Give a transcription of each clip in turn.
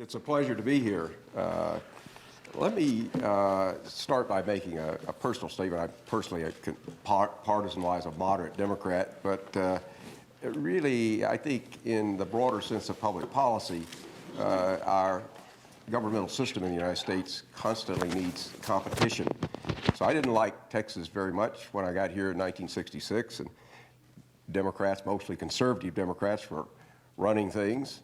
It's a pleasure to be here. Let me start by making a personal statement. I'm personally, partisan-wise, a moderate Democrat, but really, I think in the broader sense of public policy, our governmental system in the United States constantly needs competition. So I didn't like Texas very much when I got here in 1966, and Democrats, mostly conservative Democrats, were running things.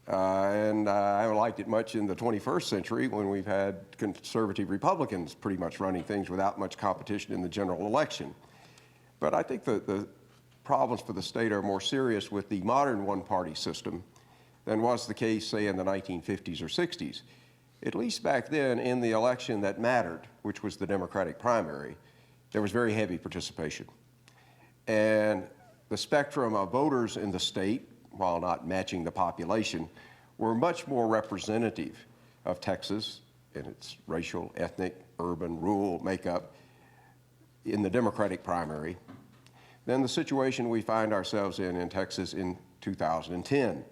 And I haven't liked it much in the 21st century when we've had conservative Republicans pretty much running things without much competition in the general election. But I think the problems for the state are more serious with the modern one-party system than was the case, say, in the 1950s or 60s. At least back then, in the election that mattered, which was the Democratic primary, there was very heavy participation. And the spectrum of voters in the state, while not matching the population, were much more representative of Texas in its racial, ethnic, urban, rural makeup in the Democratic primary than the situation we find ourselves in Texas in 2010.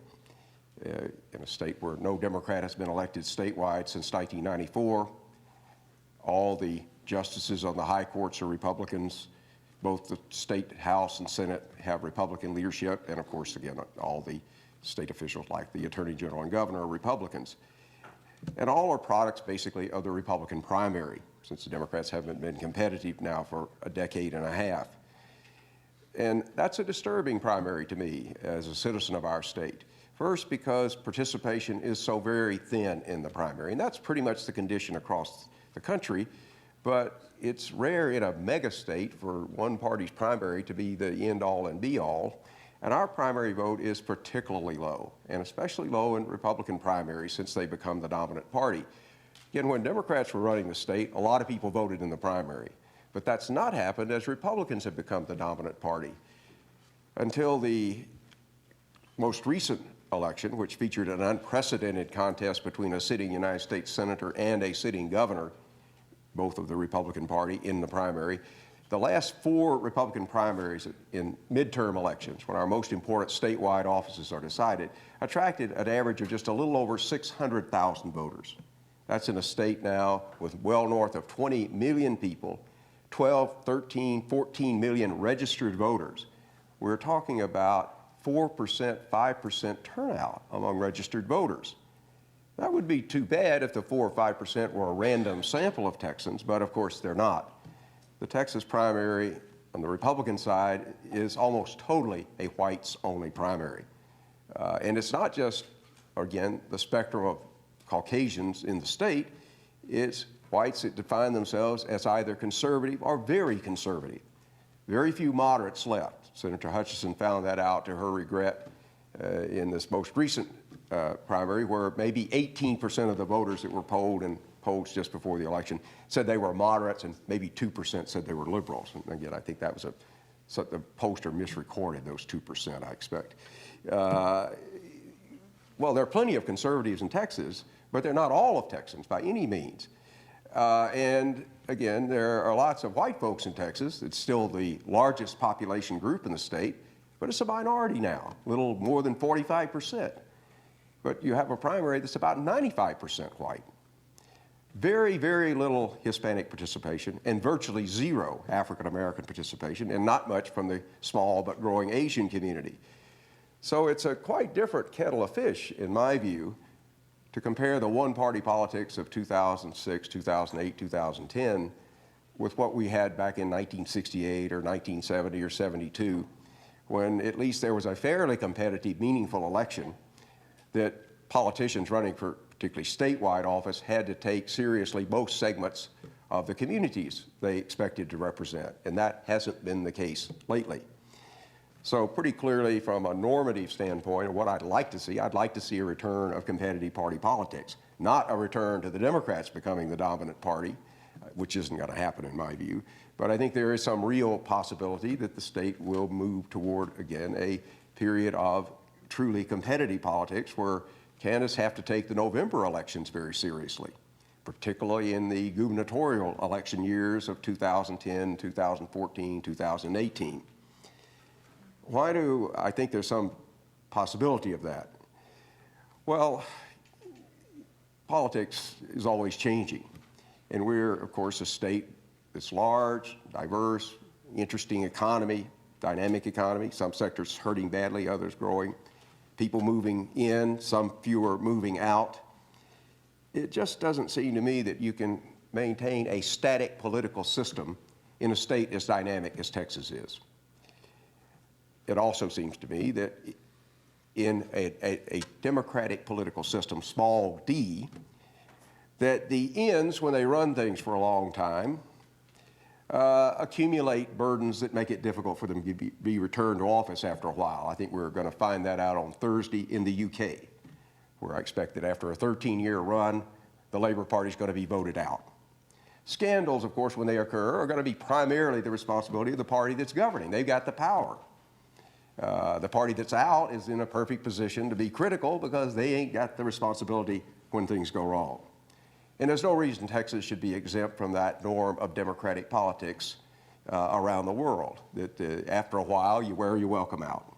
In a state where no Democrat has been elected statewide since 1994. All the justices on the high courts are Republicans. Both the state House and Senate have Republican leadership, and of course, again, all the state officials like the Attorney General and Governor are Republicans. And all are products, basically, of the Republican primary, since the Democrats haven't been competitive now for a decade and a half. And that's a disturbing primary to me as a citizen of our state. First, because participation is so very thin in the primary, and that's pretty much the condition across the country, but it's rare in a mega state for one party's primary to be the end-all and be-all, and our primary vote is particularly low, and especially low in Republican primaries since they become the dominant party. Again, when Democrats were running the state, a lot of people voted in the primary, but that's not happened as Republicans have become the dominant party. Until the most recent election, which featured an unprecedented contest between a sitting United States senator and a sitting governor, both of the Republican Party in the primary. The last 4 Republican primaries in midterm elections, when our most important statewide offices are decided, attracted an average of just a little over 600,000 voters. That's in a state now with well north of 20 million people, 12, 13, 14 million registered voters. We're talking about 4%, 5% turnout among registered voters. That would be too bad if the 4 or 5% were a random sample of Texans, but of course they're not. The Texas primary on the Republican side is almost totally a whites-only primary. And it's not just, again, the spectrum of Caucasians in the state, it's whites that define themselves as either conservative or very conservative. Very few moderates left. Senator Hutchinson found that out to her regret in this most recent primary, where maybe 18% of the voters that were polled in polls just before the election said they were moderates, and maybe 2% said they were liberals. And again, I think that was the pollster misrecorded those 2%, I expect. Well, there are plenty of conservatives in Texas, but they're not all of Texans by any means. And again, there are lots of white folks in Texas. It's still the largest population group in the state, but it's a minority now, a little more than 45%. But you have a primary that's about 95% white. Very, very little Hispanic participation and virtually zero African-American participation, and not much from the small but growing Asian community. So it's a quite different kettle of fish, in my view, to compare the one-party politics of 2006, 2008, 2010 with what we had back in 1968 or 1970 or 72, when at least there was a fairly competitive, meaningful election that politicians running for particularly statewide office had to take seriously both segments of the communities they expected to represent, and that hasn't been the case lately. So pretty clearly, from a normative standpoint of what I'd like to see a return of competitive party politics, not a return to the Democrats becoming the dominant party, which isn't going to happen in my view. But I think there is some real possibility that the state will move toward, again, a period of truly competitive politics where candidates have to take the November elections very seriously, particularly in the gubernatorial election years of 2010, 2014, 2018. Why do I think there's some possibility of that? Well, politics is always changing. And we're, of course, a state that's large, diverse, interesting economy, dynamic economy. Some sectors hurting badly, others growing. People moving in, some fewer moving out. It just doesn't seem to me that you can maintain a static political system in a state as dynamic as Texas is. It also seems to me that in a democratic political system, small d, that the ends, when they run things for a long time, accumulate burdens that make it difficult for them to be returned to office after a while. I think we're going to find that out on Thursday in the UK, where I expect that after a 13-year run, the Labour Party is going to be voted out. Scandals, of course, when they occur, are going to be primarily the responsibility of the party that's governing. They've got the power. The party that's out is in a perfect position to be critical because they ain't got the responsibility when things go wrong. And there's no reason Texas should be exempt from that norm of democratic politics around the world, that after a while you wear your welcome out.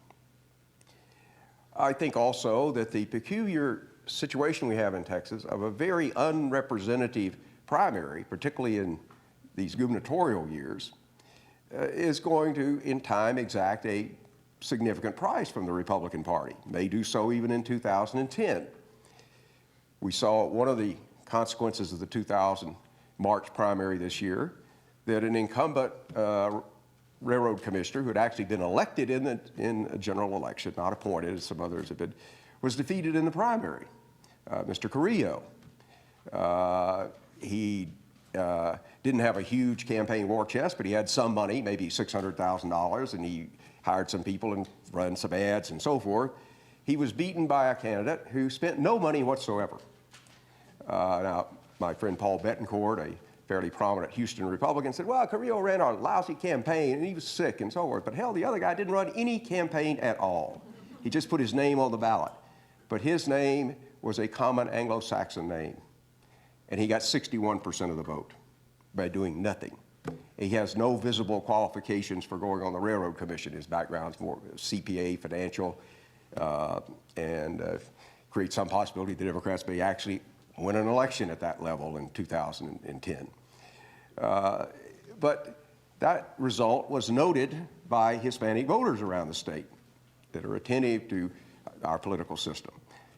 I think also that the peculiar situation we have in Texas of a very unrepresentative primary, particularly in these gubernatorial years, is going to, in time, exact a significant price from the Republican Party. May do so even in 2010. We saw one of the consequences of the 2000 March primary this year, that an incumbent railroad commissioner who had actually been elected in a general election, not appointed as some others have been, was defeated in the primary, Mr. Carrillo. He didn't have a huge campaign war chest, but he had some money, maybe $600,000, and he hired some people and run some ads and so forth. He was beaten by a candidate who spent no money whatsoever. Now, my friend Paul Bettencourt, a fairly prominent Houston Republican, said, well, Carrillo ran a lousy campaign and he was sick and so forth. But hell, the other guy didn't run any campaign at all. He just put his name on the ballot. But his name was a common Anglo-Saxon name. And he got 61% of the vote by doing nothing. He has no visible qualifications for going on the Railroad Commission. His background's more CPA, financial, and creates some possibility the Democrats may actually win an election at that level in 2010. But that result was noted by Hispanic voters around the state that are attentive to our political system.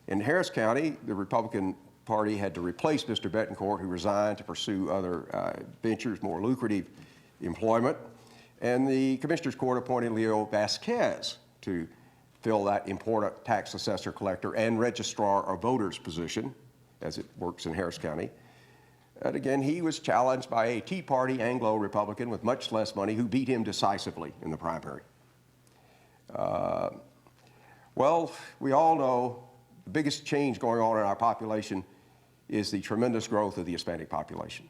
In Harris County, the Republican Party had to replace Mr. Bettencourt, who resigned to pursue other ventures, more lucrative employment. And the Commissioner's Court appointed Leo Vasquez to fill that important tax assessor collector and registrar of voters position, as it works in Harris County. And again, he was challenged by a Tea Party Anglo-Republican with much less money who beat him decisively in the primary. Well, we all know the biggest change going on in our population is the tremendous growth of the Hispanic population.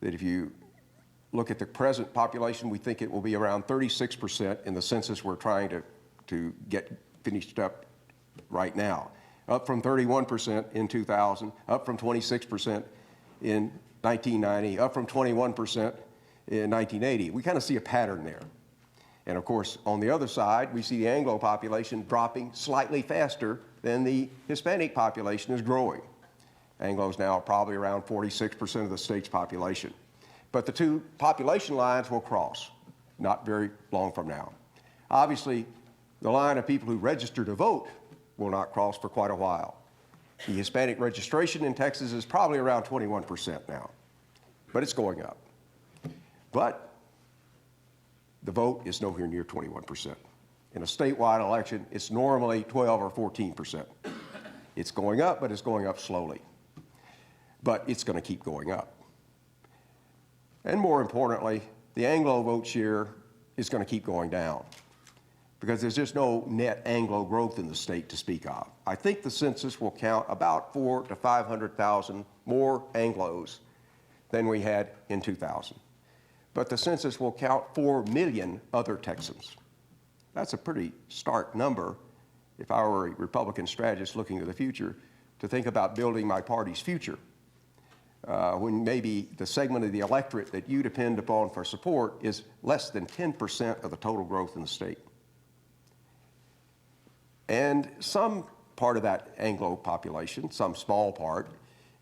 That if you look at the present population, we think it will be around 36% in the census we're trying to get finished up right now, up from 31% in 2000, up from 26% in 1990, up from 21% in 1980. We kind of see a pattern there. And of course, on the other side, we see the Anglo population dropping slightly faster than the Hispanic population is growing. Anglo's now probably around 46% of the state's population. But the two population lines will cross, not very long from now. Obviously, the line of people who register to vote will not cross for quite a while. The Hispanic registration in Texas is probably around 21% now, but it's going up. But the vote is nowhere near 21%. In a statewide election, it's normally 12 or 14%. It's going up, but it's going up slowly. But it's going to keep going up. And more importantly, the Anglo vote share is going to keep going down because there's just no net Anglo growth in the state to speak of. I think the census will count about 400,000 to 500,000 more Anglos than we had in 2000. But the census will count 4 million other Texans. That's a pretty stark number if I were a Republican strategist looking to the future to think about building my party's future. When maybe the segment of the electorate that you depend upon for support is less than 10% of the total growth in the state. And some part of that Anglo population, some small part,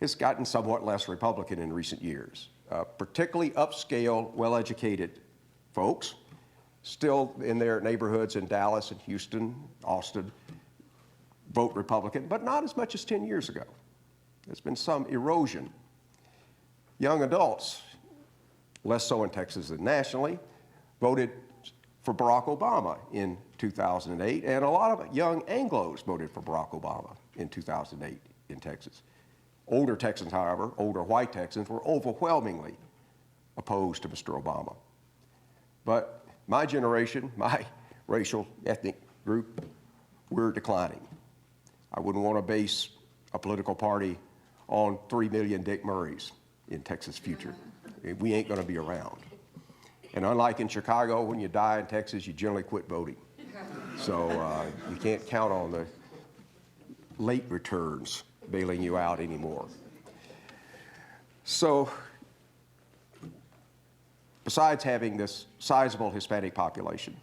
has gotten somewhat less Republican in recent years. Particularly upscale, well-educated folks, still in their neighborhoods in Dallas and Houston, Austin, vote Republican, but not as much as 10 years ago. There's been some erosion. Young adults, less so in Texas than nationally, voted for Barack Obama in 2008, and a lot of young Anglos voted for Barack Obama in 2008 in Texas. Older Texans, however, older white Texans, were overwhelmingly opposed to Mr. Obama. But my generation, my racial ethnic group, we're declining. I wouldn't want to base a political party on 3 million Dick Murrays in Texas' future. We ain't going to be around. And unlike in Chicago, when you die in Texas, you generally quit voting. So you can't count on the late returns bailing you out anymore. So besides having this sizable Hispanic population,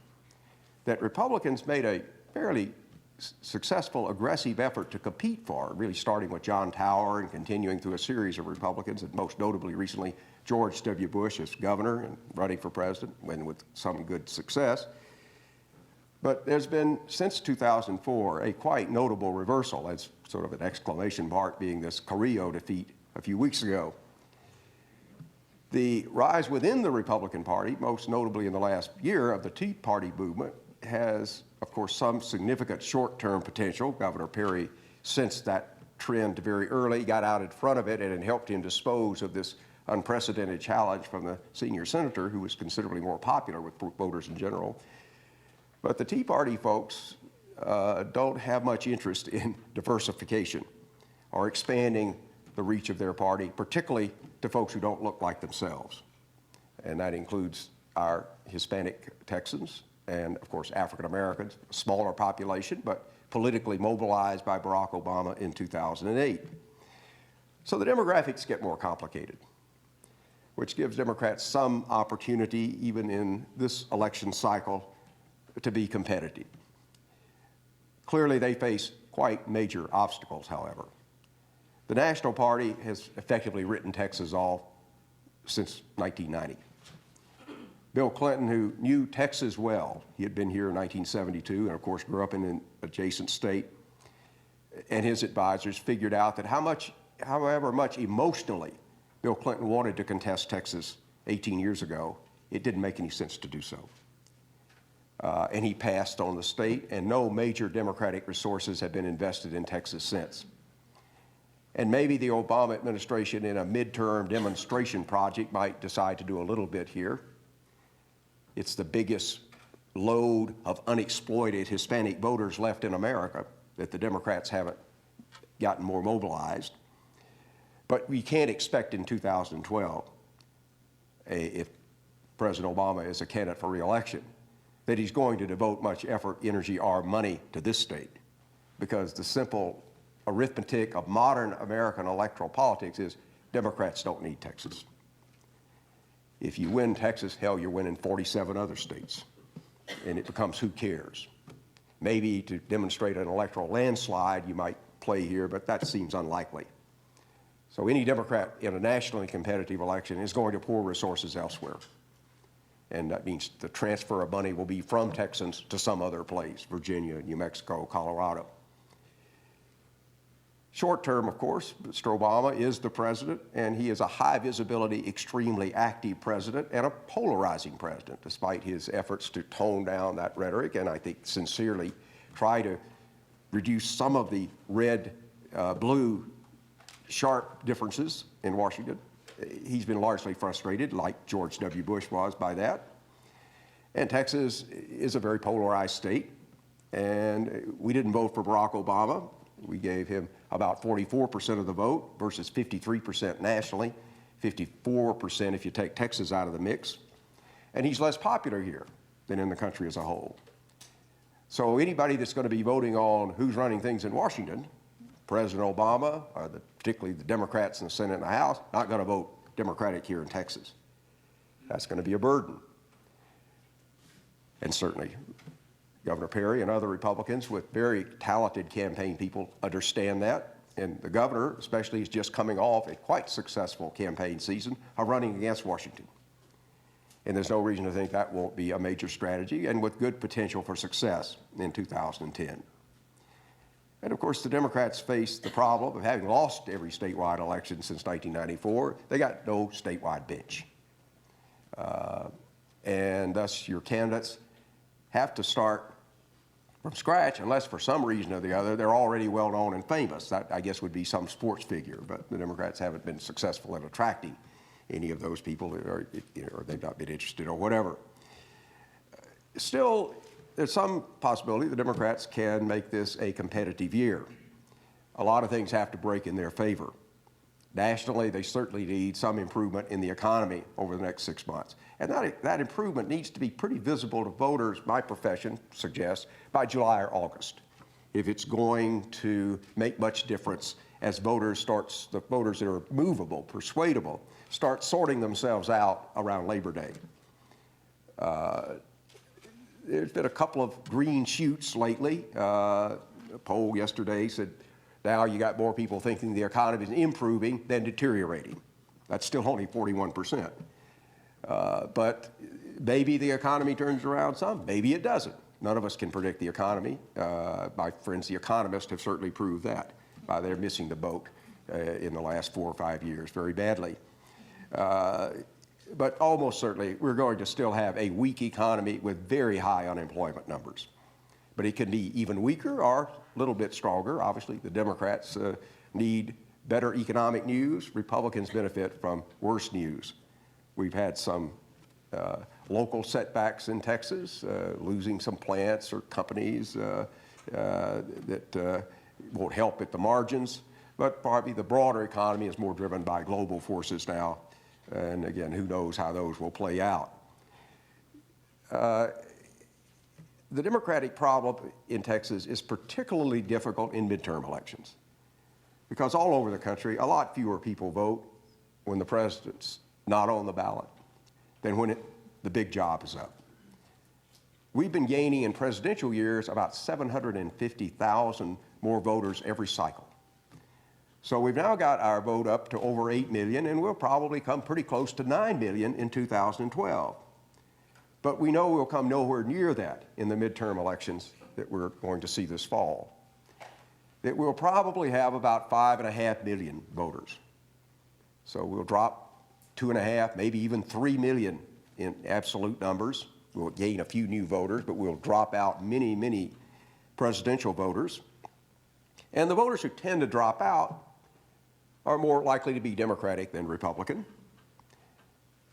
that Republicans made a fairly successful, aggressive effort to compete for, really starting with John Tower and continuing through a series of Republicans, and most notably recently George W. Bush as governor and running for president, and with some good success. But there's been, since 2004, a quite notable reversal, as sort of an exclamation mark being this Carrillo defeat a few weeks ago. The rise within the Republican Party, most notably in the last year, of the Tea Party movement has, of course, some significant short-term potential. Governor Perry sensed that trend very early, got out in front of it, and it helped him dispose of this unprecedented challenge from the senior senator, who was considerably more popular with voters in general. But the Tea Party folks don't have much interest in diversification or expanding the reach of their party, particularly to folks who don't look like themselves. And that includes our Hispanic Texans and, of course, African Americans, a smaller population, but politically mobilized by Barack Obama in 2008. So the demographics get more complicated, which gives Democrats some opportunity, even in this election cycle, to be competitive. Clearly, they face quite major obstacles, however. The National Party has effectively written Texas off since 1990. Bill Clinton, who knew Texas well, he had been here in 1972 and, of course, grew up in an adjacent state, and his advisors figured out that however much emotionally Bill Clinton wanted to contest Texas 18 years ago, it didn't make any sense to do so. And he passed on the state, and no major Democratic resources have been invested in Texas since. And maybe the Obama administration, in a midterm demonstration project, might decide to do a little bit here. It's the biggest load of unexploited Hispanic voters left in America that the Democrats haven't gotten more mobilized. But we can't expect in 2012, if President Obama is a candidate for re-election, that he's going to devote much effort, energy, or money to this state, because the simple arithmetic of modern American electoral politics is Democrats don't need Texas. If you win Texas, hell, you're winning 47 other states, and it becomes who cares. Maybe to demonstrate an electoral landslide, you might play here, but that seems unlikely. So any Democrat in a nationally competitive election is going to pour resources elsewhere. And that means the transfer of money will be from Texans to some other place, Virginia, New Mexico, Colorado. Short term, of course, Mr. Obama is the president, and he is a high visibility, extremely active president and a polarizing president, despite his efforts to tone down that rhetoric and I think sincerely try to reduce some of the red-blue sharp differences in Washington. He's been largely frustrated, like George W. Bush was, by that. And Texas is a very polarized state, and we didn't vote for Barack Obama. We gave him about 44% of the vote versus 53% nationally, 54% if you take Texas out of the mix. And he's less popular here than in the country as a whole. So anybody that's going to be voting on who's running things in Washington, President Obama, or particularly the Democrats in the Senate and the House, not going to vote Democratic here in Texas. That's going to be a burden. And certainly Governor Perry and other Republicans with very talented campaign people understand that. And the governor, especially, is just coming off a quite successful campaign season of running against Washington. And there's no reason to think that won't be a major strategy and with good potential for success in 2010. And of course, the Democrats face the problem of having lost every statewide election since 1994. They got no statewide bench. And thus your candidates have to start from scratch unless for some reason or the other they're already well known and famous. That, I guess, would be some sports figure, but the Democrats haven't been successful in attracting any of those people, or they've not been interested or whatever. Still, there's some possibility the Democrats can make this a competitive year. A lot of things have to break in their favor. Nationally, they certainly need some improvement in the economy over the next 6 months. And that improvement needs to be pretty visible to voters, my profession suggests, by July or August, if it's going to make much difference as the voters that are movable, persuadable, start sorting themselves out around Labor Day. There's been a couple of green shoots lately. A poll yesterday said now you got more people thinking the economy is improving than deteriorating. That's still only 41%. But maybe the economy turns around some, maybe it doesn't. None of us can predict the economy. My friends, the economists, have certainly proved that by their missing the boat in the last 4 or 5 years very badly. But almost certainly, we're going to still have a weak economy with very high unemployment numbers. But it can be even weaker or a little bit stronger. Obviously, the Democrats need better economic news. Republicans benefit from worse news. We've had some local setbacks in Texas, losing some plants or companies that won't help at the margins. But probably the broader economy is more driven by global forces now. And again, who knows how those will play out. The Democratic problem in Texas is particularly difficult in midterm elections because all over the country, a lot fewer people vote when the president's not on the ballot than when the big job is up. We've been gaining in presidential years about 750,000 more voters every cycle. So we've now got our vote up to over 8 million, and we'll probably come pretty close to 9 million in 2012. But we know we'll come nowhere near that in the midterm elections that we're going to see this fall. That we'll probably have about 5.5 million voters. So we'll drop 2.5, maybe even 3 million in absolute numbers. We'll gain a few new voters, but we'll drop out many, many presidential voters. And the voters who tend to drop out are more likely to be Democratic than Republican.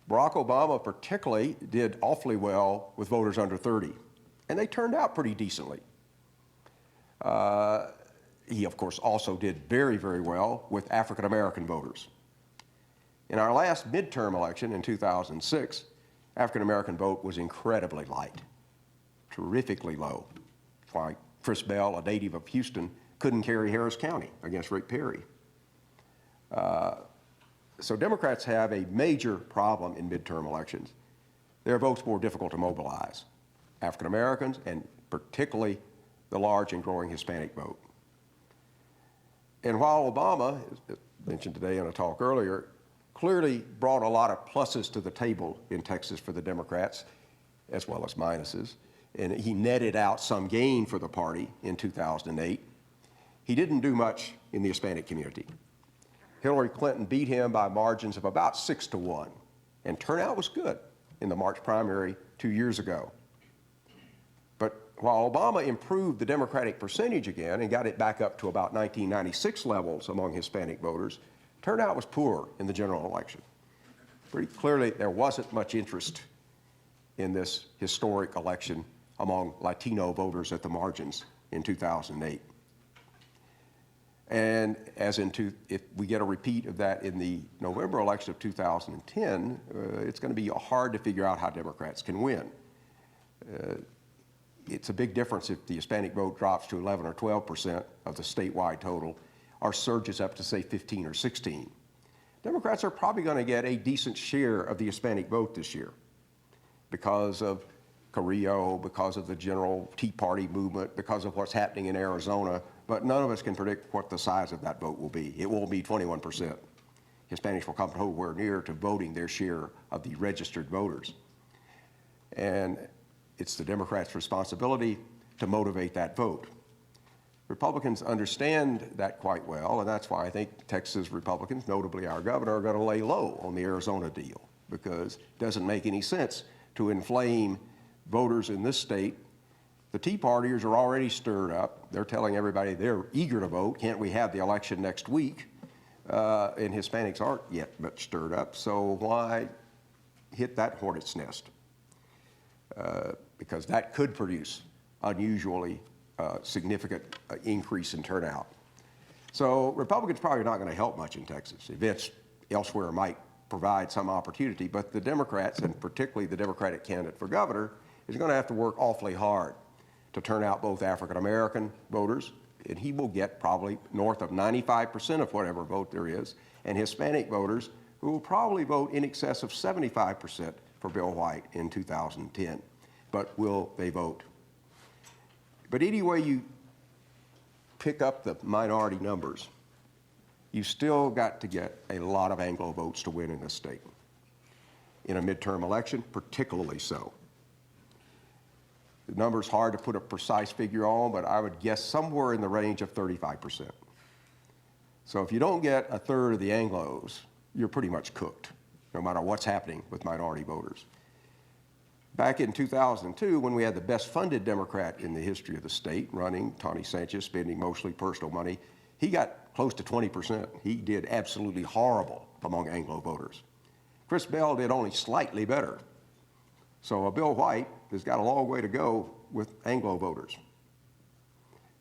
Barack Obama particularly did awfully well with voters under 30, and they turned out pretty decently. He, of course, also did very, very well with African-American voters. In our last midterm election in 2006, African-American vote was incredibly light, terrifically low. That's why Chris Bell, a native of Houston, couldn't carry Harris County against Rick Perry. So Democrats have a major problem in midterm elections. Their vote's more difficult to mobilize. African Americans and particularly the large and growing Hispanic vote. And while Obama, as mentioned today in a talk earlier, clearly brought a lot of pluses to the table in Texas for the Democrats, as well as minuses, and he netted out some gain for the party in 2008, he didn't do much in the Hispanic community. Hillary Clinton beat him by margins of about 6-1, and turnout was good in the March primary 2 years ago. But while Obama improved the Democratic percentage again and got it back up to about 1996 levels among Hispanic voters, turnout was poor in the general election. Pretty clearly, there wasn't much interest in this historic election among Latino voters at the margins in 2008. And if we get a repeat of that in the November election of 2010, it's going to be hard to figure out how Democrats can win. It's a big difference if the Hispanic vote drops to 11 or 12% of the statewide total or surges up to, say, 15 or 16. Democrats are probably going to get a decent share of the Hispanic vote this year because of Carrillo, because of the general Tea Party movement, because of what's happening in Arizona, but none of us can predict what the size of that vote will be. It won't be 21%. Hispanics will come nowhere near to voting their share of the registered voters. And it's the Democrats' responsibility to motivate that vote. Republicans understand that quite well, and that's why I think Texas Republicans, notably our governor, are going to lay low on the Arizona deal, because it doesn't make any sense to inflame voters in this state. The Tea Partiers are already stirred up. They're telling everybody they're eager to vote. Can't we have the election next week? And Hispanics aren't yet much stirred up, so why hit that hornet's nest? Because that could produce unusually significant increase in turnout. So Republicans probably not going to help much in Texas. Events elsewhere might provide some opportunity, but the Democrats, and particularly the Democratic candidate for governor, is going to have to work awfully hard to turn out both African-American voters, and he will get probably north of 95% of whatever vote there is, and Hispanic voters who will probably vote in excess of 75% for Bill White in 2010. But will they vote? But any way you pick up the minority numbers, you still got to get a lot of Anglo votes to win in this state. In a midterm election, particularly so. The number's hard to put a precise figure on, but I would guess somewhere in the range of 35%. So if you don't get a third of the Anglos, you're pretty much cooked, no matter what's happening with minority voters. Back in 2002, when we had the best funded Democrat in the history of the state running, Tony Sanchez, spending mostly personal money, he got close to 20%. He did absolutely horrible among Anglo voters. Chris Bell did only slightly better. So Bill White has got a long way to go with Anglo voters.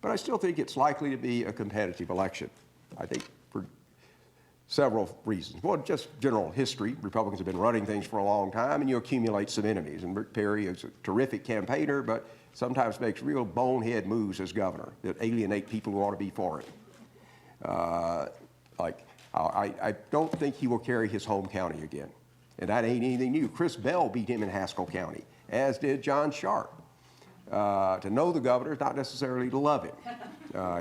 But I still think it's likely to be a competitive election. I think for several reasons. One, just general history. Republicans have been running things for a long time, and you accumulate some enemies. And Rick Perry is a terrific campaigner, but sometimes makes real bonehead moves as governor that alienate people who ought to be for him. I don't think he will carry his home county again. And that ain't anything new. Chris Bell beat him in Haskell County, as did John Sharp. To know the governor is not necessarily to love him.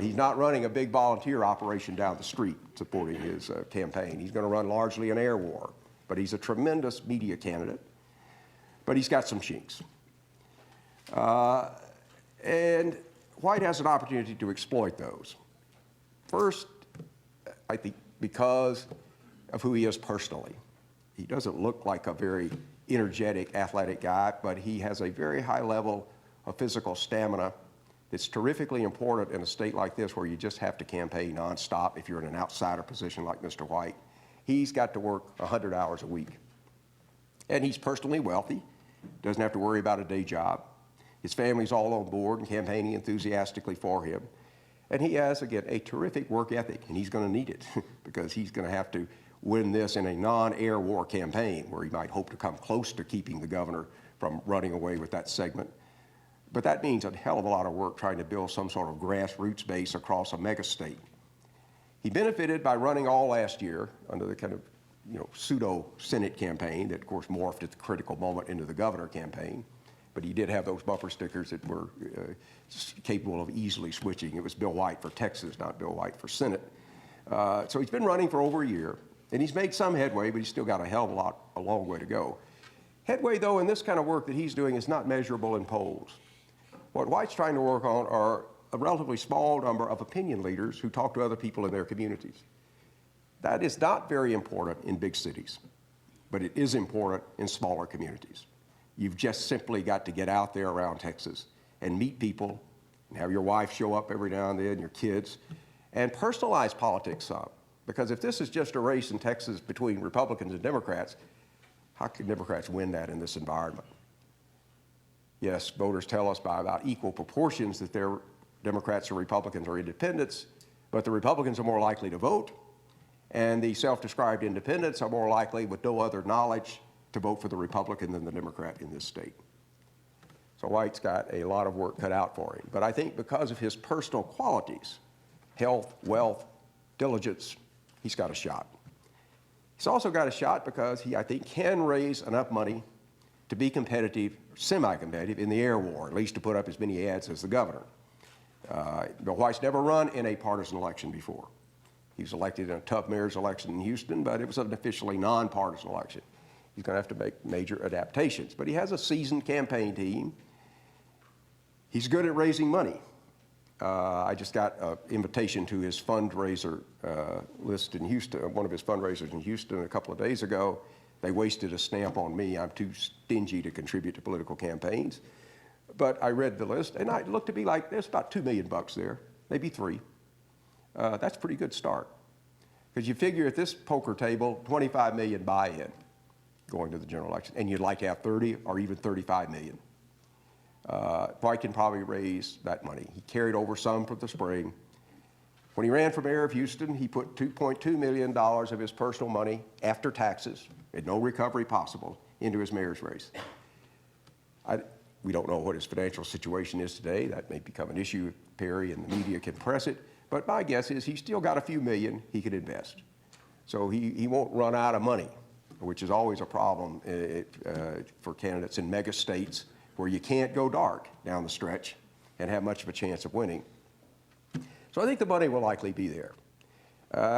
He's not running a big volunteer operation down the street supporting his campaign. He's going to run largely an air war. But he's a tremendous media candidate. But he's got some chinks. And White has an opportunity to exploit those. First, I think because of who he is personally. He doesn't look like a very energetic, athletic guy, but he has a very high level of physical stamina that's terrifically important in a state like this where you just have to campaign nonstop if you're in an outsider position like Mr. White. He's got to work 100 hours a week. And he's personally wealthy, doesn't have to worry about a day job. His family's all on board and campaigning enthusiastically for him. And he has, again, a terrific work ethic, and he's going to need it because he's going to have to win this in a non-air war campaign where he might hope to come close to keeping the governor from running away with that segment. But that means a hell of a lot of work trying to build some sort of grassroots base across a mega state. He benefited by running all last year under the kind of pseudo-Senate campaign that, of course, morphed at the critical moment into the governor campaign. But he did have those bumper stickers that were capable of easily switching. It was Bill White for Texas, not Bill White for Senate. So he's been running for over a year. And he's made some headway, but he's still got a long way to go. Headway, though, in this kind of work that he's doing is not measurable in polls. What White's trying to work on are a relatively small number of opinion leaders who talk to other people in their communities. That is not very important in big cities, but it is important in smaller communities. You've just simply got to get out there around Texas and meet people, and have your wife show up every now and then, your kids, and personalize politics some. Because if this is just a race in Texas between Republicans and Democrats, how can Democrats win that in this environment? Yes, voters tell us by about equal proportions that they're Democrats or Republicans or independents, but the Republicans are more likely to vote, and the self-described independents are more likely, with no other knowledge, to vote for the Republican than the Democrat in this state. So White's got a lot of work cut out for him. But I think because of his personal qualities, health, wealth, diligence, he's got a shot. He's also got a shot because he, I think, can raise enough money to be competitive, semi-competitive in the air war, at least to put up as many ads as the governor. Bill White's never run in a partisan election before. He was elected in a tough mayor's election in Houston, but it was an officially nonpartisan election. He's going to have to make major adaptations. But he has a seasoned campaign team. He's good at raising money. I just got an invitation to his fundraiser list in Houston, one of his fundraisers in Houston a couple of days ago. They wasted a stamp on me. I'm too stingy to contribute to political campaigns. But I read the list, and it looked to be like there's about $2 million there, maybe $3. That's a pretty good start. Because you figure at this poker table, 25 million buy-in going to the general election, and you'd like to have 30 or even 35 million. White can probably raise that money. He carried over some from the spring. When he ran for mayor of Houston, he put $2.2 million of his personal money after taxes, and no recovery possible, into his mayor's race. We don't know what his financial situation is today. That may become an issue if Perry and the media can press it. But my guess is he's still got a few million he could invest. So he won't run out of money, which is always a problem for candidates in mega states where you can't go dark down the stretch and have much of a chance of winning. So I think the money will likely be there.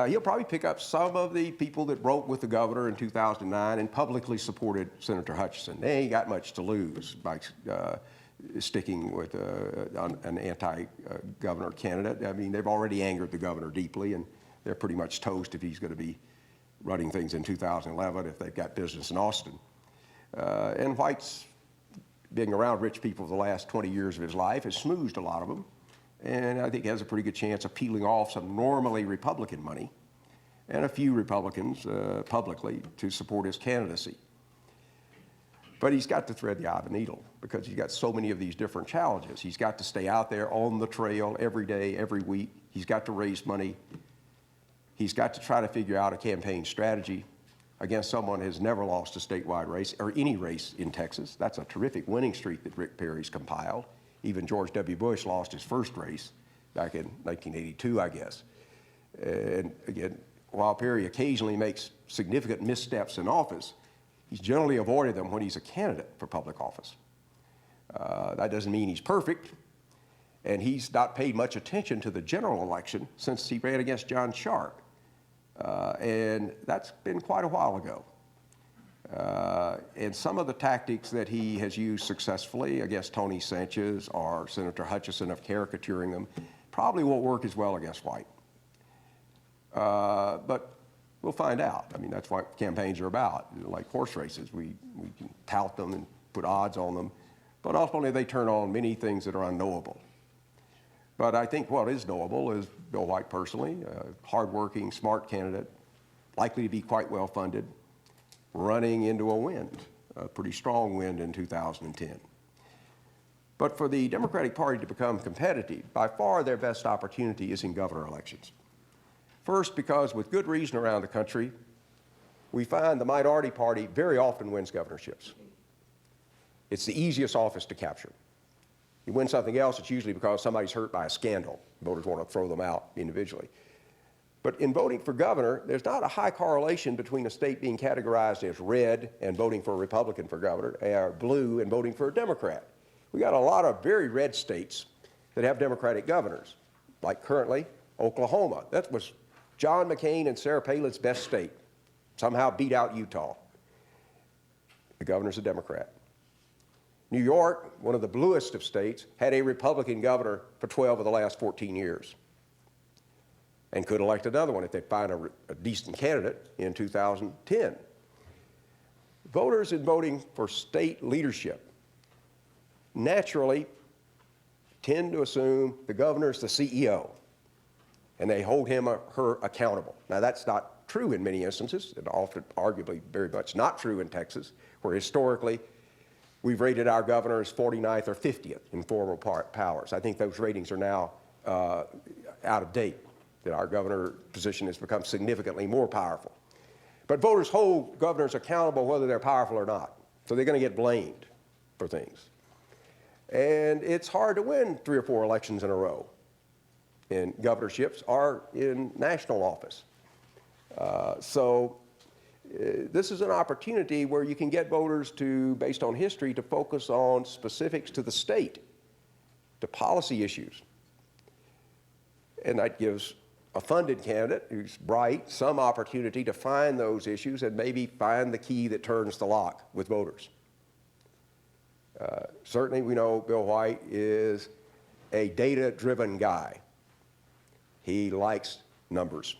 He'll probably pick up some of the people that broke with the governor in 2009 and publicly supported Senator Hutchinson. They ain't got much to lose by sticking with an anti-governor candidate. I mean, they've already angered the governor deeply, and they're pretty much toast if he's going to be running things in 2011 if they've got business in Austin. And White's being around rich people for the last 20 years of his life has smoothed a lot of them, and I think has a pretty good chance of peeling off some normally Republican money and a few Republicans publicly to support his candidacy. But he's got to thread the eye of the needle because he's got so many of these different challenges. He's got to stay out there on the trail every day, every week. He's got to raise money. He's got to try to figure out a campaign strategy against someone who has never lost a statewide race or any race in Texas. That's a terrific winning streak that Rick Perry's compiled. Even George W. Bush lost his first race back in 1982, I guess. And again, while Perry occasionally makes significant missteps in office, he's generally avoided them when he's a candidate for public office. That doesn't mean he's perfect, and he's not paid much attention to the general election since he ran against John Sharp. And that's been quite a while ago. And some of the tactics that he has used successfully against Tony Sanchez or Senator Hutchinson of caricaturing them probably won't work as well against White. But we'll find out. I mean, that's what campaigns are about. Like horse races, we can tout them and put odds on them, but ultimately they turn on many things that are unknowable. But I think what is knowable is Bill White personally, a hardworking, smart candidate, likely to be quite well funded, running into a wind, a pretty strong wind in 2010. But for the Democratic Party to become competitive, by far their best opportunity is in governor elections. First, because with good reason around the country, we find the minority party very often wins governorships. It's the easiest office to capture. You win something else, it's usually because somebody's hurt by a scandal. Voters want to throw them out individually. But in voting for governor, there's not a high correlation between a state being categorized as red and voting for a Republican for governor, or blue and voting for a Democrat. We got a lot of very red states that have Democratic governors, like currently Oklahoma. That was John McCain and Sarah Palin's best state, somehow beat out Utah. The governor's a Democrat. New York, one of the bluest of states, had a Republican governor for 12 of the last 14 years and could elect another one if they find a decent candidate in 2010. Voters in voting for state leadership naturally tend to assume the governor's the CEO and they hold him or her accountable. Now, that's not true in many instances, and often arguably very much not true in Texas, where historically we've rated our governor as 49th or 50th in formal powers. I think those ratings are now out of date, that our governor position has become significantly more powerful. But voters hold governors accountable whether they're powerful or not, so they're going to get blamed for things. And it's hard to win 3 or 4 elections in a row in governorships or in national office. So this is an opportunity where you can get voters to, based on history, to focus on specifics to the state, to policy issues. And that gives a funded candidate who's bright some opportunity to find those issues and maybe find the key that turns the lock with voters. Certainly we know Bill White is a data-driven guy. He likes numbers.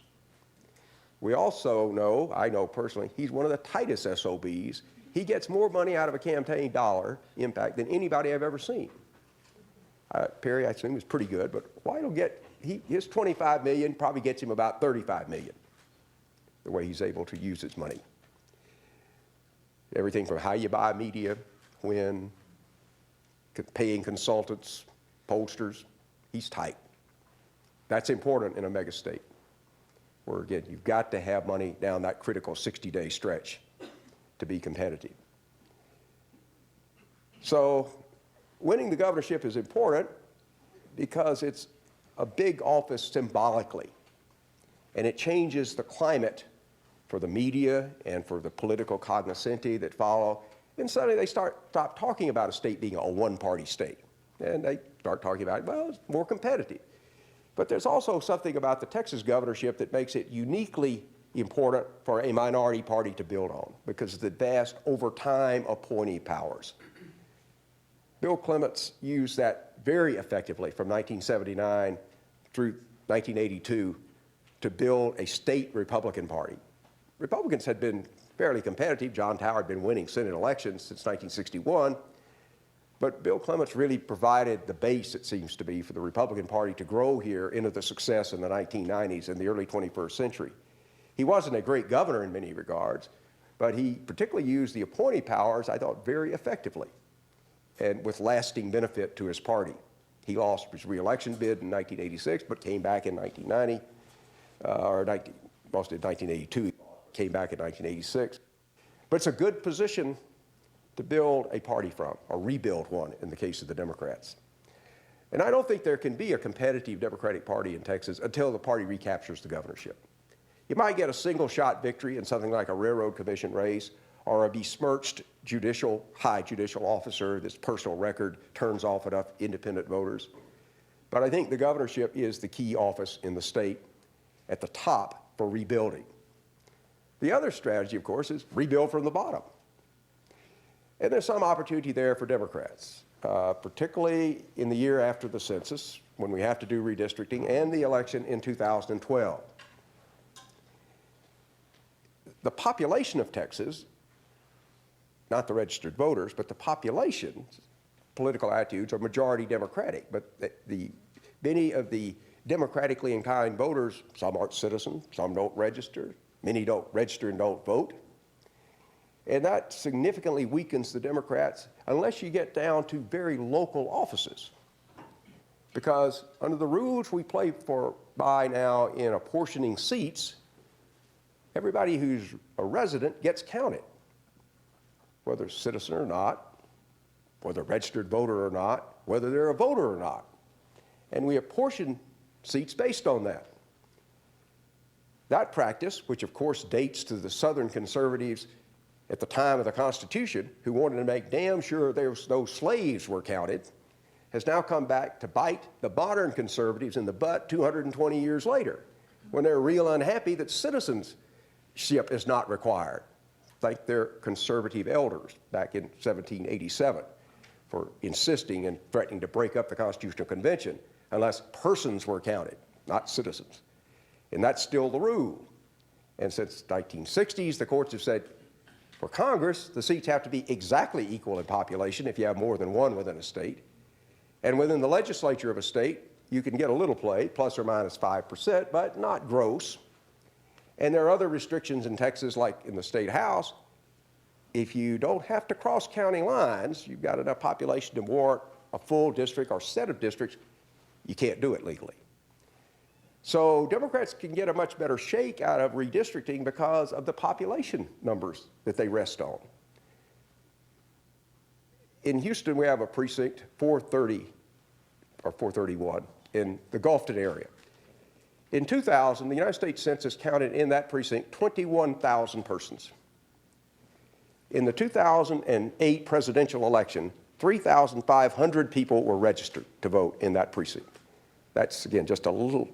We also know, I know personally, he's one of the tightest SOBs. He gets more money out of a campaign dollar impact than anybody I've ever seen. Perry, I assume, is pretty good, but White will get, his $25 million probably gets him about $35 million, the way he's able to use his money. Everything from how you buy media, when, paying consultants, pollsters, he's tight. That's important in a mega state, where again, you've got to have money down that critical 60-day stretch to be competitive. So winning the governorship is important because it's a big office symbolically, and it changes the climate for the media and for the political cognoscenti that follow. And suddenly they stop talking about a state being a one-party state, and they start talking about, well, it's more competitive. But there's also something about the Texas governorship that makes it uniquely important for a minority party to build on, because of the vast, over time, appointee powers. Bill Clements used that very effectively from 1979 through 1982 to build a state Republican Party. Republicans had been fairly competitive. John Tower had been winning Senate elections since 1961. But Bill Clements really provided the base, it seems to be, for the Republican Party to grow here into the success in the 1990s and the early 21st century. He wasn't a great governor in many regards, but he particularly used the appointee powers, I thought, very effectively and with lasting benefit to his party. He lost his re-election bid in 1986, but came back in 1990, lost it in 1982, came back in 1986. But it's a good position to build a party from, or rebuild one in the case of the Democrats. And I don't think there can be a competitive Democratic Party in Texas until the party recaptures the governorship. You might get a single-shot victory in something like a railroad commission race, or a besmirched high judicial officer, this personal record turns off enough independent voters. But I think the governorship is the key office in the state at the top for rebuilding. The other strategy, of course, is rebuild from the bottom. And there's some opportunity there for Democrats, particularly in the year after the census, when we have to do redistricting, and the election in 2012. The population of Texas, not the registered voters, but the population's political attitudes are majority Democratic. But many of the democratically inclined voters, some aren't citizens, some don't register, many don't register and don't vote. And that significantly weakens the Democrats unless you get down to very local offices. Because under the rules we play by now in apportioning seats, everybody who's a resident gets counted, whether a citizen or not, whether a registered voter or not, whether they're a voter or not. And we apportion seats based on that. That practice, which of course dates to the Southern conservatives at the time of the Constitution, who wanted to make damn sure no slaves were counted, has now come back to bite the modern conservatives in the butt 220 years later, when they're real unhappy that citizenship is not required. Thank their conservative elders back in 1787 for insisting and threatening to break up the Constitutional Convention unless persons were counted, not citizens. And that's still the rule. And since the 1960s, the courts have said, for Congress, the seats have to be exactly equal in population if you have more than one within a state. And within the legislature of a state, you can get a little play, plus or minus 5%, but not gross. And there are other restrictions in Texas, like in the state house. If you don't have to cross county lines, you've got enough population to warrant a full district or set of districts, you can't do it legally. So Democrats can get a much better shake out of redistricting because of the population numbers that they rest on. In Houston, we have a precinct, 430 or 431, in the Gulfton area. In 2000, the United States Census counted in that precinct 21,000 persons. In the 2008 presidential election, 3,500 people were registered to vote in that precinct. That's, again, just a little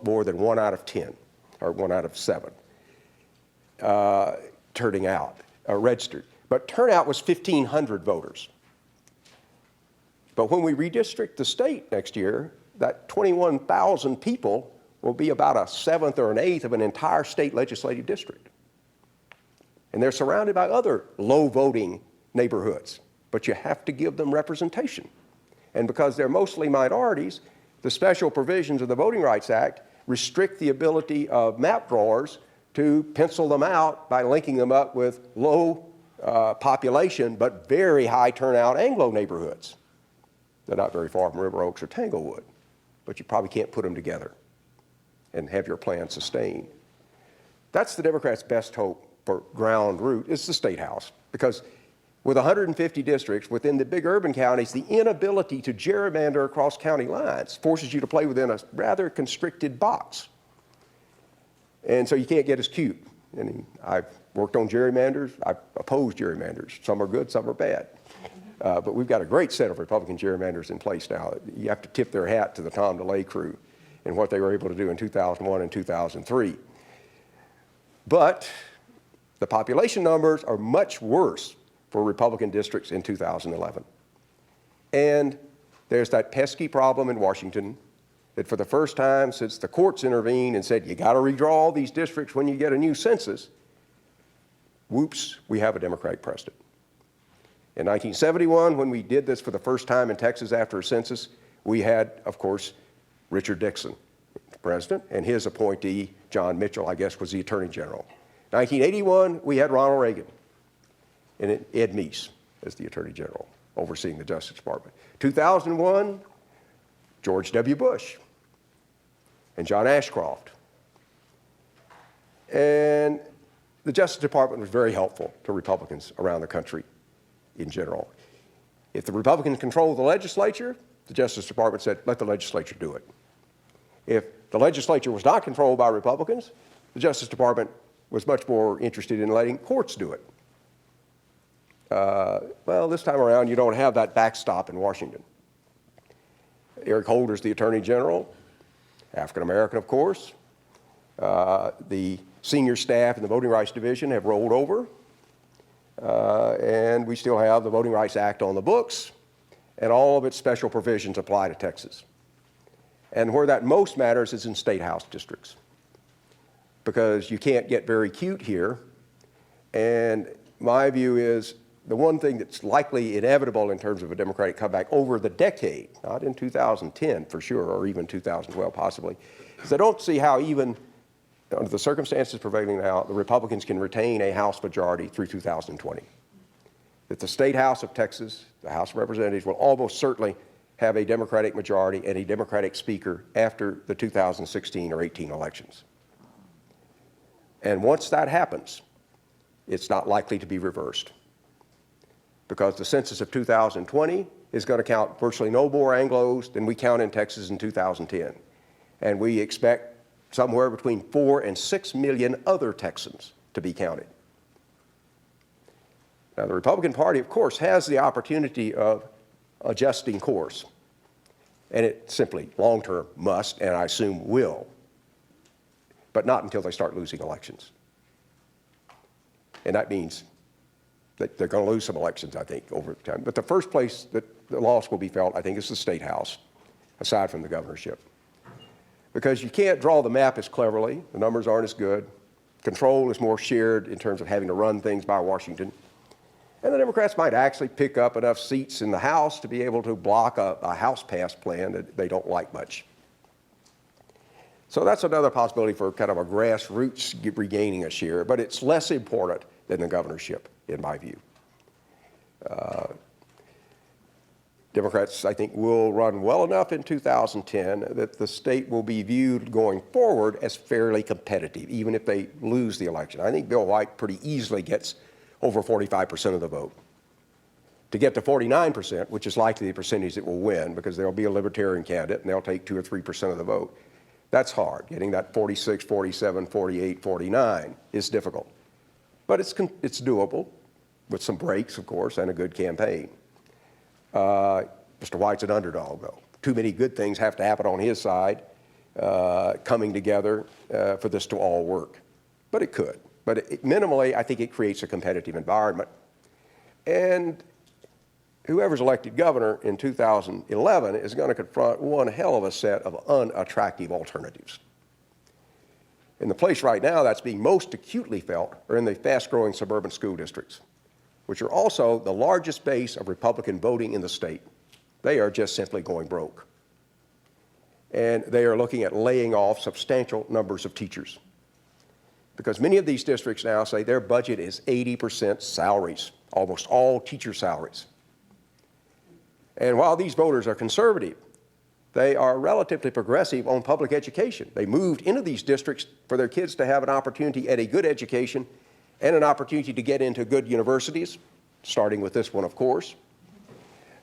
more than 1 out of 10, or 1 out of 7, turning out, registered. But turnout was 1,500 voters. But when we redistrict the state next year, that 21,000 people will be about a seventh or an eighth of an entire state legislative district. And they're surrounded by other low-voting neighborhoods, but you have to give them representation. And because they're mostly minorities, the special provisions of the Voting Rights Act restrict the ability of map drawers to pencil them out by linking them up with low population but very high turnout Anglo neighborhoods. They're not very far from River Oaks or Tanglewood, but you probably can't put them together and have your plan sustained. That's the Democrats' best hope for ground root is the State House, because with 150 districts within the big urban counties, the inability to gerrymander across county lines forces you to play within a rather constricted box. And so you can't get as cute. And I've worked on gerrymanders. I've opposed gerrymanders. Some are good, some are bad. But we've got a great set of Republican gerrymanders in place now. You have to tip their hat to the Tom DeLay crew and what they were able to do in 2001 and 2003. But the population numbers are much worse for Republican districts in 2011. And there's that pesky problem in Washington that for the first time since the courts intervened and said, you got to redraw all these districts when you get a new census, whoops, we have a Democratic president. In 1971, when we did this for the first time in Texas after a census, we had, of course, Richard Nixon, president, and his appointee, John Mitchell, I guess, was the Attorney General. 1981, we had Ronald Reagan and Ed Meese as the Attorney General, overseeing the Justice Department. 2001, George W. Bush and John Ashcroft. And the Justice Department was very helpful to Republicans around the country in general. If the Republicans controlled the legislature, the Justice Department said, let the legislature do it. If the legislature was not controlled by Republicans, the Justice Department was much more interested in letting courts do it. Well, this time around, you don't have that backstop in Washington. Eric Holder's the Attorney General, African-American, of course. The senior staff in the Voting Rights Division have rolled over. And we still have the Voting Rights Act on the books, and all of its special provisions apply to Texas. And where that most matters is in state house districts, because you can't get very cute here. And my view is the one thing that's likely inevitable in terms of a Democratic comeback over the decade, not in 2010 for sure, or even 2012 possibly, is I don't see how even under the circumstances prevailing now, the Republicans can retain a House majority through 2020. That the State House of Texas, the House of Representatives, will almost certainly have a Democratic majority and a Democratic speaker after the 2016 or 18 elections. And once that happens, it's not likely to be reversed, because the census of 2020 is going to count virtually no more Anglos than we count in Texas in 2010. And we expect somewhere between 4 and 6 million other Texans to be counted. Now, the Republican Party, of course, has the opportunity of adjusting course, and it simply long-term must, and I assume will, but not until they start losing elections. And that means that they're going to lose some elections, I think, over time. But the first place that the loss will be felt, I think, is the State House, aside from the governorship. Because you can't draw the map as cleverly, the numbers aren't as good, control is more shared in terms of having to run things by Washington, and the Democrats might actually pick up enough seats in the House to be able to block a House-passed plan that they don't like much. So that's another possibility for kind of a grassroots regaining a share, but it's less important than the governorship, in my view. Democrats, I think, will run well enough in 2010 that the state will be viewed going forward as fairly competitive, even if they lose the election. I think Bill White pretty easily gets over 45% of the vote. To get to 49%, which is likely the percentage that will win, because there'll be a Libertarian candidate and they'll take 2 or 3% of the vote, that's hard. Getting that 46, 47, 48, 49 is difficult. But it's doable. with some breaks, of course, and a good campaign. Mr. White's an underdog, though. Too many good things have to happen on his side, coming together for this to all work. But it could. But minimally, I think it creates a competitive environment. And whoever's elected governor in 2011 is going to confront one hell of a set of unattractive alternatives. And the place right now that's being most acutely felt are in the fast-growing suburban school districts, which are also the largest base of Republican voting in the state. They are just simply going broke. And they are looking at laying off substantial numbers of teachers, because many of these districts now say their budget is 80% salaries, almost all teacher salaries. And while these voters are conservative, they are relatively progressive on public education. They moved into these districts for their kids to have an opportunity at a good education and an opportunity to get into good universities, starting with this one, of course,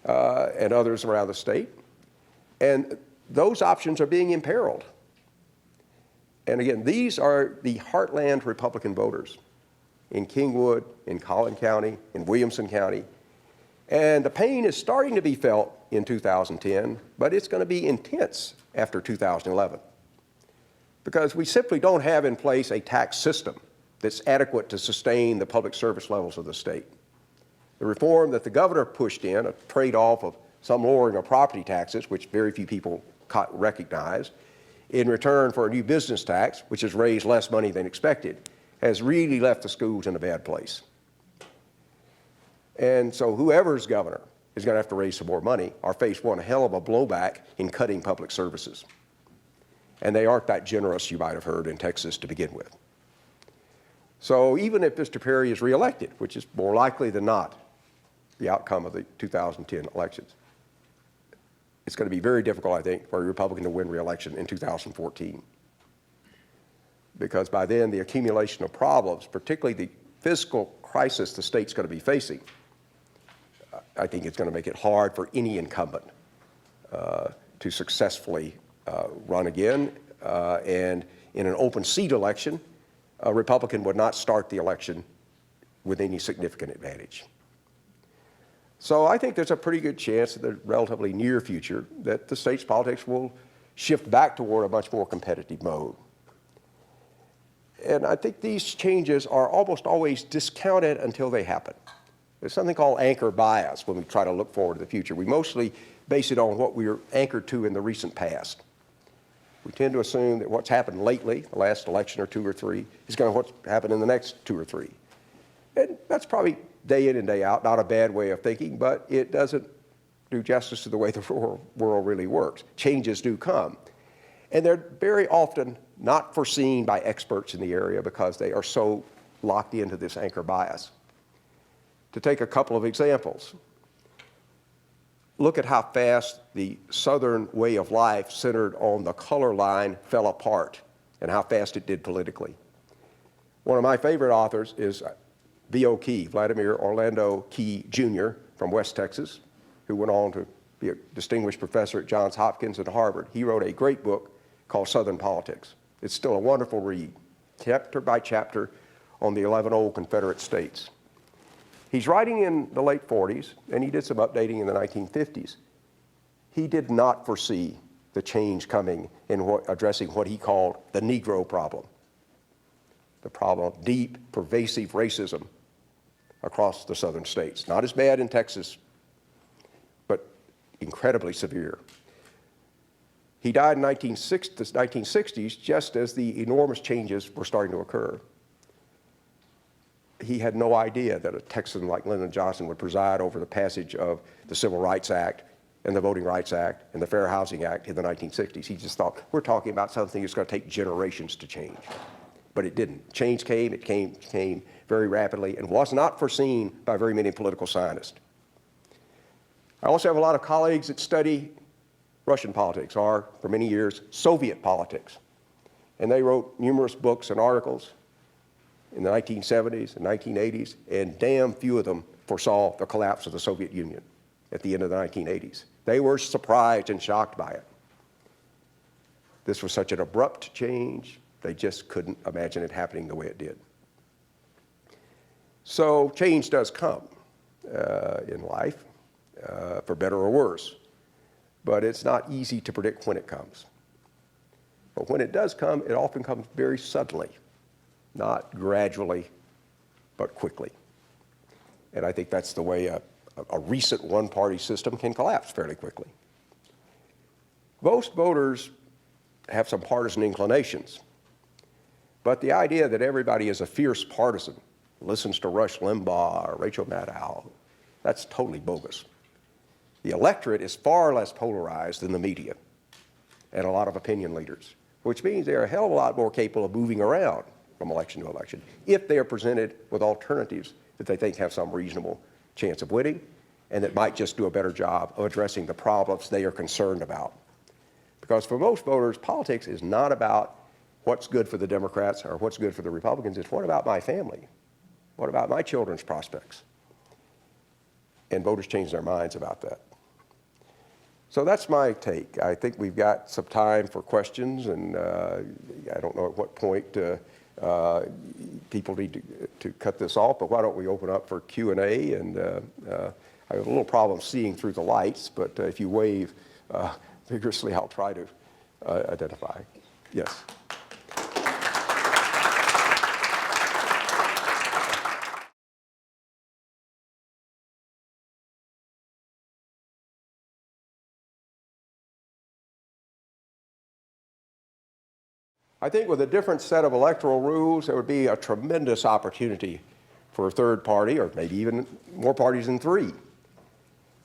and others around the state. And those options are being imperiled. And again, these are the heartland Republican voters in Kingwood, in Collin County, in Williamson County. And the pain is starting to be felt in 2010, but it's going to be intense after 2011, because we simply don't have in place a tax system that's adequate to sustain the public service levels of the state. The reform that the governor pushed in, a trade-off of some lowering of property taxes, which very few people recognize, in return for a new business tax, which has raised less money than expected, has really left the schools in a bad place. And so whoever's governor is going to have to raise some more money or face one hell of a blowback in cutting public services. And they aren't that generous, you might have heard, in Texas to begin with. So even if Mr. Perry is reelected, which is more likely than not the outcome of the 2010 elections, it's going to be very difficult, I think, for a Republican to win re-election in 2014. Because by then, the accumulation of problems, particularly the fiscal crisis the state's going to be facing, I think it's going to make it hard for any incumbent to successfully run again. And in an open seat election, a Republican would not start the election with any significant advantage. So I think there's a pretty good chance in the relatively near future that the state's politics will shift back toward a much more competitive mode. And I think these changes are almost always discounted until they happen. There's something called anchor bias when we try to look forward to the future. We mostly base it on what we're anchored to in the recent past. We tend to assume that what's happened lately, the last election or two or three, is going to what's happened in the next two or three. And that's probably day in and day out, not a bad way of thinking, but it doesn't do justice to the way the world really works. Changes do come. And they're very often not foreseen by experts in the area because they are so locked into this anchor bias. To take a couple of examples, look at how fast the Southern way of life centered on the color line fell apart and how fast it did politically. One of my favorite authors is V.O. Key, Vladimir Orlando Key, Jr. from West Texas, who went on to be a distinguished professor at Johns Hopkins and Harvard. He wrote a great book called Southern Politics. It's still a wonderful read, chapter by chapter on the 11 old Confederate states. He's writing in the late 40s, and he did some updating in the 1950s. He did not foresee the change coming in addressing what he called the Negro problem, the problem of deep, pervasive racism across the southern states. Not as bad in Texas, but incredibly severe. He died in the 1960s just as the enormous changes were starting to occur. He had no idea that a Texan like Lyndon Johnson would preside over the passage of the Civil Rights Act and the Voting Rights Act and the Fair Housing Act in the 1960s. He just thought, we're talking about something that's going to take generations to change. But it didn't. Change came, it came very rapidly and was not foreseen by very many political scientists. I also have a lot of colleagues that study Russian politics, or for many years, Soviet politics. And they wrote numerous books and articles in the 1970s and 1980s, and damn few of them foresaw the collapse of the Soviet Union at the end of the 1980s. They were surprised and shocked by it. This was such an abrupt change, they just couldn't imagine it happening the way it did. So change does come in life, for better or worse. But it's not easy to predict when it comes. But when it does come, it often comes very suddenly, not gradually, but quickly. And I think that's the way a recent one-party system can collapse fairly quickly. Most voters have some partisan inclinations, but the idea that everybody is a fierce partisan, listens to Rush Limbaugh or Rachel Maddow, that's totally bogus. The electorate is far less polarized than the media and a lot of opinion leaders, which means they're a hell of a lot more capable of moving around from election to election if they are presented with alternatives that they think have some reasonable chance of winning and that might just do a better job of addressing the problems they are concerned about. Because for most voters, politics is not about what's good for the Democrats or what's good for the Republicans. It's what about my family? What about my children's prospects? And voters change their minds about that. So that's my take. I think we've got some time for questions, and I don't know at what point people need to cut this off, but why don't we open up for Q&A? And I have a little problem seeing through the lights, but if you wave vigorously, I'll try to identify. Yes. I think with a different set of electoral rules, there would be a tremendous opportunity for a third party, or maybe even more parties than three.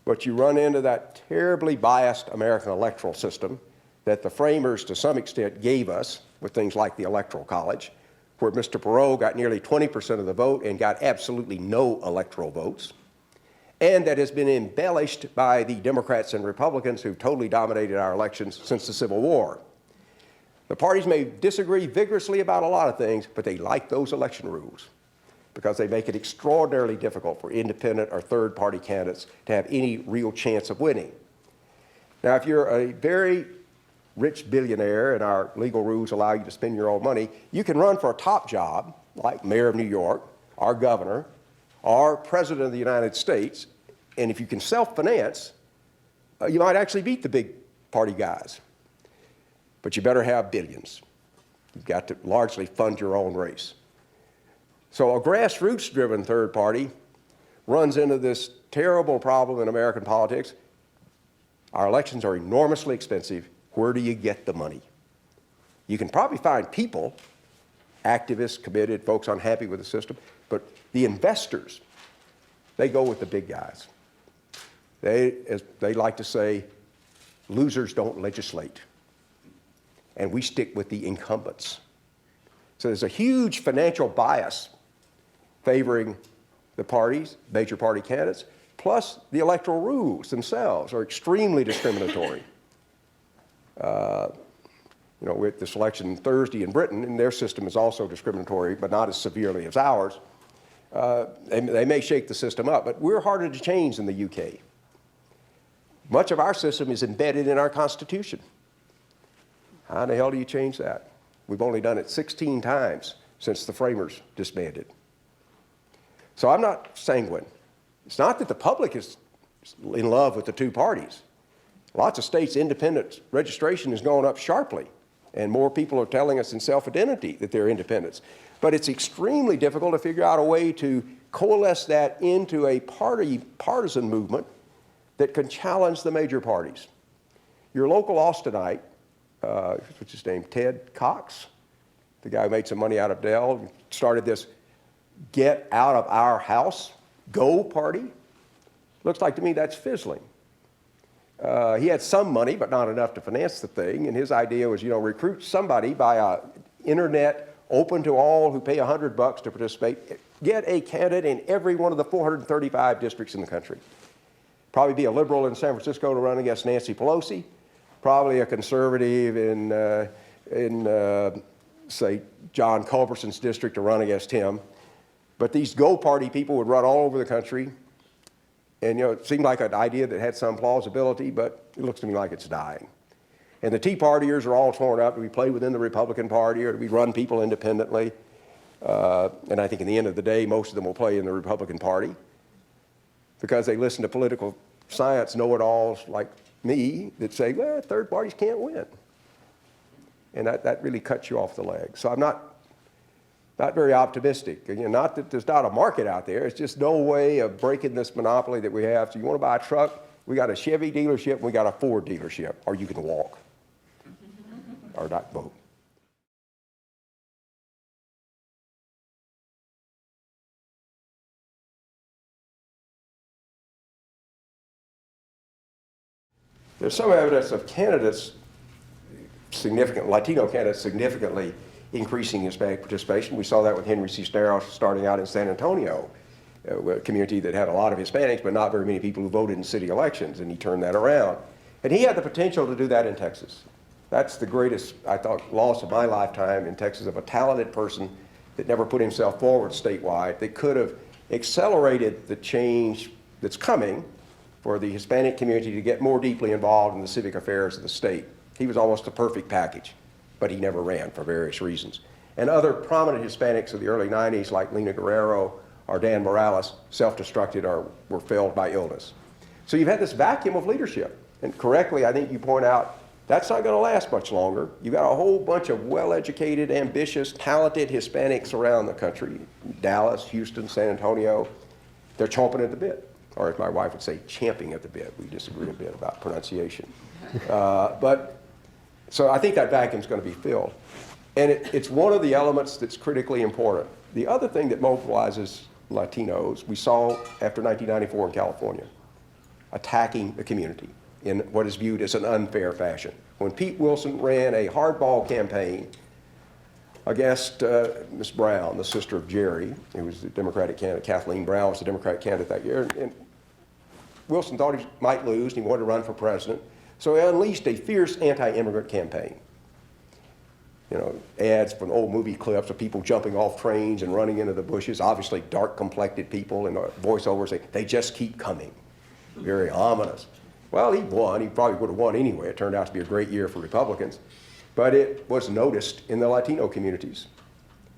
But you run into that terribly biased American electoral system that the framers, to some extent, gave us with things like the Electoral College, where Mr. Perot got nearly 20% of the vote and got absolutely no electoral votes, and that has been embellished by the Democrats and Republicans who've totally dominated our elections since the Civil War. The parties may disagree vigorously about a lot of things, but they like those election rules because they make it extraordinarily difficult for independent or third-party candidates to have any real chance of winning. Now, if you're a very rich billionaire and our legal rules allow you to spend your own money, you can run for a top job like mayor of New York, or governor, or president of the United States, and if you can self-finance, you might actually beat the big party guys. But you better have billions. You've got to largely fund your own race. So a grassroots-driven third party runs into this terrible problem in American politics. Our elections are enormously expensive. Where do you get the money? You can probably find people, activists, committed, folks unhappy with the system, but the investors, they go with the big guys. As they like to say, losers don't legislate. And we stick with the incumbents. So there's a huge financial bias favoring the parties, major party candidates, plus the electoral rules themselves are extremely discriminatory. With this election Thursday in Britain, and their system is also discriminatory, but not as severely as ours. They may shake the system up, but we're harder to change than the UK. Much of our system is embedded in our Constitution. How in the hell do you change that? We've only done it 16 times since the framers disbanded. So I'm not sanguine. It's not that the public is in love with the two parties. Lots of states' independent registration is going up sharply, and more people are telling us in self-identity that they're independents. But it's extremely difficult to figure out a way to coalesce that into a partisan movement that can challenge the major parties. Your local Austinite, what's his name, Ted Cox, the guy who made some money out of Dell, started this Get Out of Our House, Go party. Looks like to me that's fizzling. He had some money, but not enough to finance the thing, and his idea was, recruit somebody by internet, open to all who pay $100 to participate, get a candidate in every one of the 435 districts in the country. Probably be a liberal in San Francisco to run against Nancy Pelosi, probably a conservative in say, John Culberson's district to run against him. But these Go Party people would run all over the country. And, it seemed like an idea that had some plausibility, but it looks to me like it's dying. And the Tea Partiers are all torn up. Do we play within the Republican Party, or do we run people independently? And I think in the end of the day, most of them will play in the Republican Party because they listen to political science know-it-alls like me that say, well, third parties can't win. And that really cuts you off the leg. So I'm not very optimistic. Not that there's not a market out there. It's just no way of breaking this monopoly that we have. So you want to buy a truck, we got a Chevy dealership, and we got a Ford dealership, or you can walk or not vote. There's some evidence of candidates, Latino candidates significantly increasing Hispanic participation. We saw that with Henry Cisneros starting out in San Antonio, a community that had a lot of Hispanics, but not very many people who voted in city elections, and he turned that around. And he had the potential to do that in Texas. That's the greatest, I thought, loss of my lifetime in Texas, of a talented person that never put himself forward statewide, that could have accelerated the change that's coming for the Hispanic community to get more deeply involved in the civic affairs of the state. He was almost a perfect package, but he never ran for various reasons. And other prominent Hispanics of the early 90s, like Lina Guerrero or Dan Morales, self-destructed or were felled by illness. So you've had this vacuum of leadership. And correctly, I think you point out, that's not going to last much longer. You've got a whole bunch of well-educated, ambitious, talented Hispanics around the country, Dallas, Houston, San Antonio. They're chomping at the bit. Or as my wife would say, champing at the bit. We disagree a bit about pronunciation. So I think that vacuum's going to be filled. And it's one of the elements that's critically important. The other thing that mobilizes Latinos, we saw after 1994 in California, attacking the community in what is viewed as an unfair fashion. When Pete Wilson ran a hardball campaign against Ms. Brown, the sister of Jerry, who was the Democratic candidate, Kathleen Brown was the Democratic candidate that year, and Wilson thought he might lose and he wanted to run for president. So he unleashed a fierce anti-immigrant campaign. You know, ads from old movie clips of people jumping off trains and running into the bushes, obviously dark-complected people, and voiceovers saying, they just keep coming. Very ominous. Well, he won. He probably would have won anyway. It turned out to be a great year for Republicans. But it was noticed in the Latino communities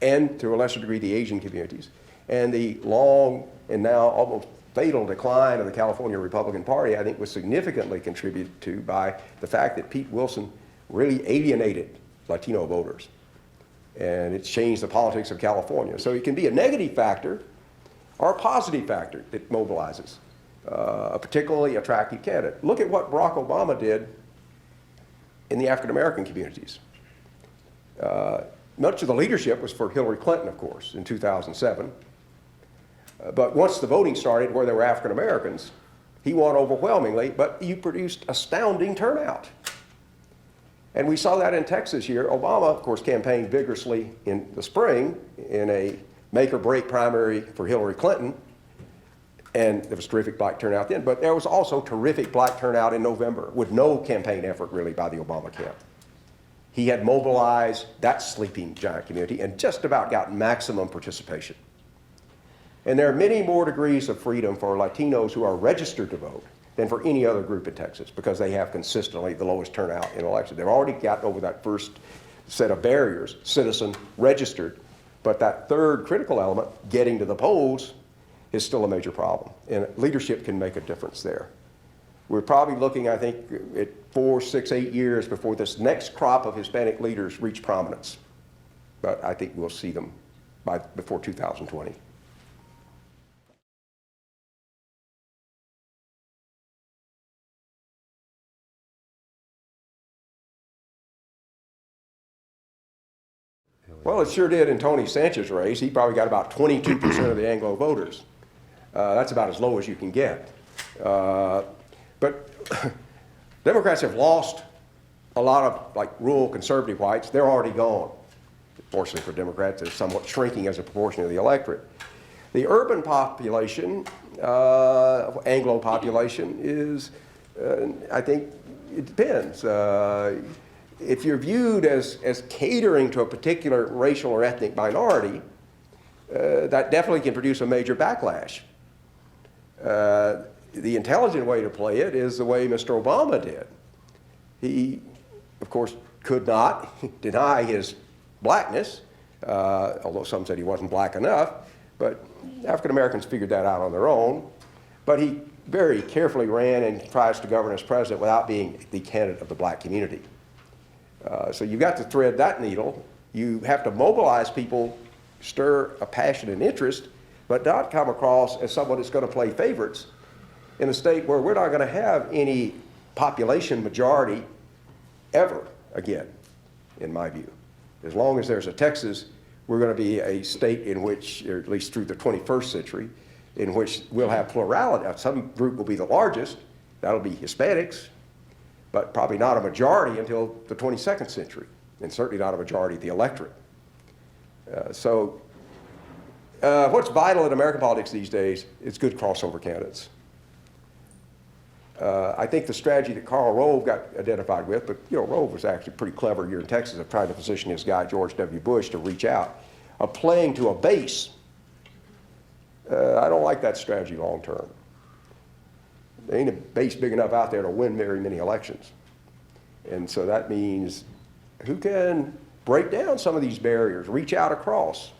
and, to a lesser degree, the Asian communities. And the long and now almost fatal decline of the California Republican Party, I think, was significantly contributed to by the fact that Pete Wilson really alienated Latino voters. And it's changed the politics of California. So it can be a negative factor or a positive factor that mobilizes a particularly attractive candidate. Look at what Barack Obama did in the African American communities. Much of the leadership was for Hillary Clinton, of course, in 2007. But once the voting started where there were African Americans, he won overwhelmingly, but he produced astounding turnout. And we saw that in Texas here. Obama, of course, campaigned vigorously in the spring in a make or break primary for Hillary Clinton. And there was terrific black turnout then, but there was also terrific black turnout in November with no campaign effort really by the Obama camp. He had mobilized that sleeping giant community and just about got maximum participation. And there are many more degrees of freedom for Latinos who are registered to vote than for any other group in Texas because they have consistently the lowest turnout in elections. They've already gotten over that first set of barriers, citizen, registered, but that third critical element, getting to the polls, is still a major problem. And leadership can make a difference there. We're probably looking, I think, at 4, 6, 8 years before this next crop of Hispanic leaders reach prominence. But I think we'll see them before 2020. Well, it sure did in Tony Sanchez's race. He probably got about 22% of the Anglo voters. That's about as low as you can get. But Democrats have lost a lot of like rural conservative whites. They're already gone. Fortunately for Democrats, they're somewhat shrinking as a proportion of the electorate. The urban population, Anglo population, is, I think, it depends. If you're viewed as catering to a particular racial or ethnic minority, that definitely can produce a major backlash. The intelligent way to play it is the way Mr. Obama did. He, of course, could not deny his blackness, although some said he wasn't black enough. But African Americans figured that out on their own. But he very carefully ran and tries to govern as president without being the candidate of the black community. So you've got to thread that needle. You have to mobilize people, stir a passion and interest, but not come across as someone that's going to play favorites in a state where we're not going to have any population majority ever again, in my view. As long as there's a Texas, we're going to be a state in which, or at least through the 21st century, in which we'll have plurality. Now, some group will be the largest, that'll be Hispanics, but probably not a majority until the 22nd century, and certainly not a majority of the electorate. What's vital in American politics these days is good crossover candidates. I think the strategy that Karl Rove got identified with, but Rove was actually pretty clever here in Texas of trying to position his guy, George W. Bush, to reach out, of playing to a base. I don't like that strategy long term. There ain't a base big enough out there to win very many elections. And so that means who can break down some of these barriers, reach out across,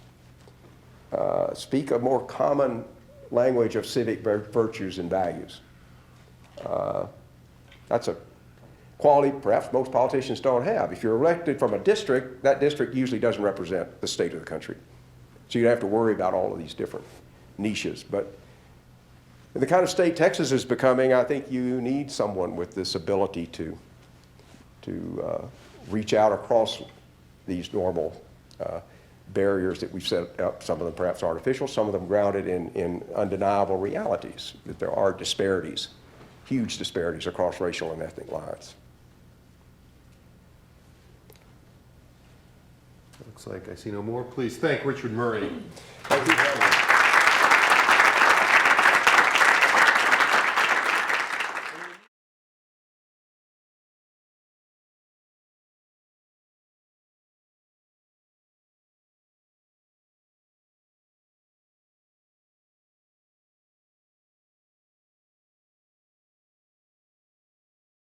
speak a more common language of civic virtues and values. That's a quality perhaps most politicians don't have. If you're elected from a district, that district usually doesn't represent the state of the country. So you don't have to worry about all of these different niches. But in the kind of state Texas is becoming, I think you need someone with this ability to reach out across these normal barriers that we've set up, some of them perhaps artificial, some of them grounded in undeniable realities, that there are disparities, huge disparities across racial and ethnic lines. Looks like I see no more. Please thank Richard Murray. Thank you.